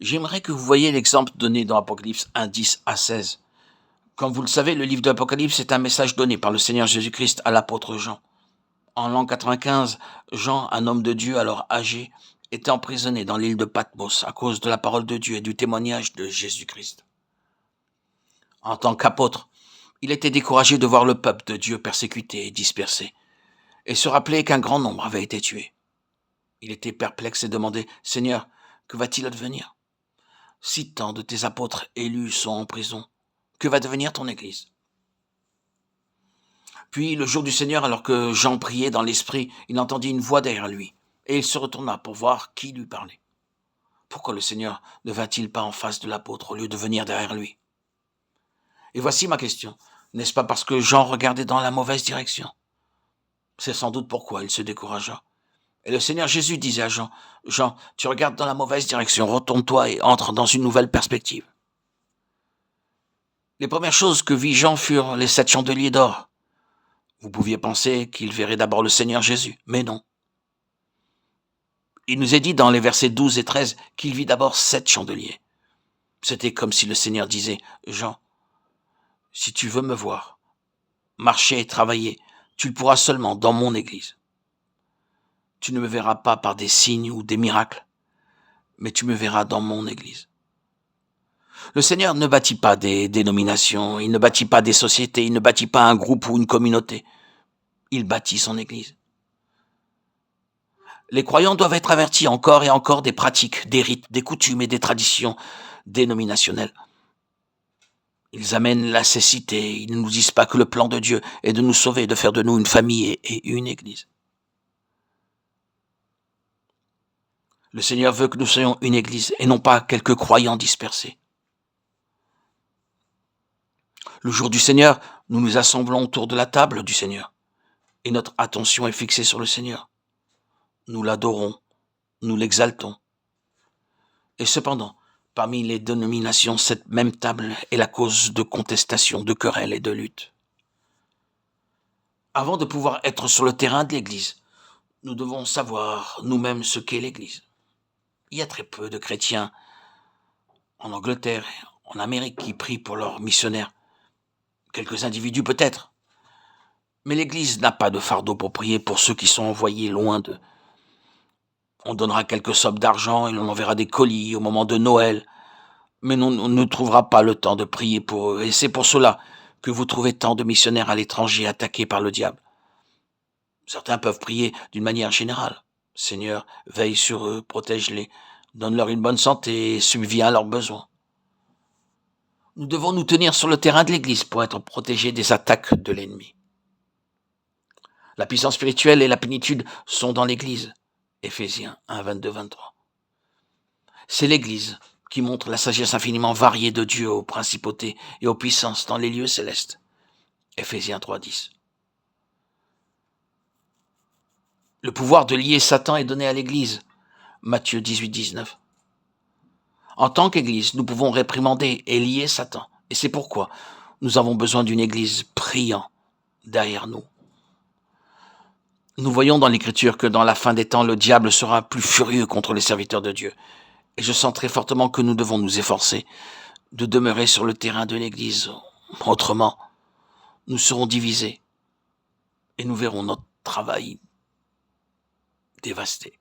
J'aimerais que vous voyiez l'exemple donné dans Apocalypse 1, 10 à 16. Comme vous le savez, le livre de l'Apocalypse est un message donné par le Seigneur Jésus-Christ à l'apôtre Jean. En l'an 95, Jean, un homme de Dieu alors âgé, était emprisonné dans l'île de Patmos à cause de la parole de Dieu et du témoignage de Jésus-Christ. En tant qu'apôtre, il était découragé de voir le peuple de Dieu persécuté et dispersé, et se rappelait qu'un grand nombre avait été tué. Il était perplexe et demandait « Seigneur, que va-t-il advenir ? Si tant de tes apôtres élus sont en prison, que va devenir ton Église ?» Puis, le jour du Seigneur, alors que Jean priait dans l'esprit, il entendit une voix derrière lui, et il se retourna pour voir qui lui parlait. Pourquoi le Seigneur ne vint-il pas en face de l'apôtre au lieu de venir derrière lui ? Et voici ma question. N'est-ce pas parce que Jean regardait dans la mauvaise direction ? C'est sans doute pourquoi il se découragea. Et le Seigneur Jésus disait à Jean, « Jean, tu regardes dans la mauvaise direction, retourne-toi et entre dans une nouvelle perspective. » Les premières choses que vit Jean furent les 7 chandeliers d'or. Vous pouviez penser qu'il verrait d'abord le Seigneur Jésus, mais non. Il nous est dit dans les versets 12 et 13 qu'il vit d'abord 7 chandeliers. C'était comme si le Seigneur disait, « Jean, si tu veux me voir, marcher et travailler, tu le pourras seulement dans mon Église. Tu ne me verras pas par des signes ou des miracles, mais tu me verras dans mon Église. » Le Seigneur ne bâtit pas des dénominations, il ne bâtit pas des sociétés, il ne bâtit pas un groupe ou une communauté. Il bâtit son Église. Les croyants doivent être avertis encore et encore des pratiques, des rites, des coutumes et des traditions dénominationnelles. Ils amènent la cécité, ils ne nous disent pas que le plan de Dieu est de nous sauver, de faire de nous une famille et une Église. Le Seigneur veut que nous soyons une Église et non pas quelques croyants dispersés. Le jour du Seigneur, nous nous assemblons autour de la table du Seigneur et notre attention est fixée sur le Seigneur. Nous l'adorons, nous l'exaltons. Et cependant, parmi les dénominations, cette même table est la cause de contestation, de querelles et de luttes. Avant de pouvoir être sur le terrain de l'Église, nous devons savoir nous-mêmes ce qu'est l'Église. Il y a très peu de chrétiens en Angleterre, en Amérique, qui prient pour leurs missionnaires. Quelques individus peut-être. Mais l'Église n'a pas de fardeau pour prier pour ceux qui sont envoyés loin d'eux. On donnera quelques sommes d'argent et l'on enverra des colis au moment de Noël. Mais on ne trouvera pas le temps de prier pour eux. Et c'est pour cela que vous trouvez tant de missionnaires à l'étranger attaqués par le diable. Certains peuvent prier d'une manière générale. Seigneur, veille sur eux, protège-les, donne-leur une bonne santé et subviens à leurs besoins. Nous devons nous tenir sur le terrain de l'Église pour être protégés des attaques de l'ennemi. La puissance spirituelle et la plénitude sont dans l'Église. Éphésiens 1, 22, 23. C'est l'Église qui montre la sagesse infiniment variée de Dieu aux principautés et aux puissances dans les lieux célestes. Éphésiens 3, 10. Le pouvoir de lier Satan est donné à l'Église. Matthieu 18, 19. En tant qu'Église, nous pouvons réprimander et lier Satan. Et c'est pourquoi nous avons besoin d'une Église priant derrière nous. Nous voyons dans l'Écriture que dans la fin des temps, le diable sera plus furieux contre les serviteurs de Dieu. Et je sens très fortement que nous devons nous efforcer de demeurer sur le terrain de l'Église. Autrement, nous serons divisés et nous verrons notre travail dévasté.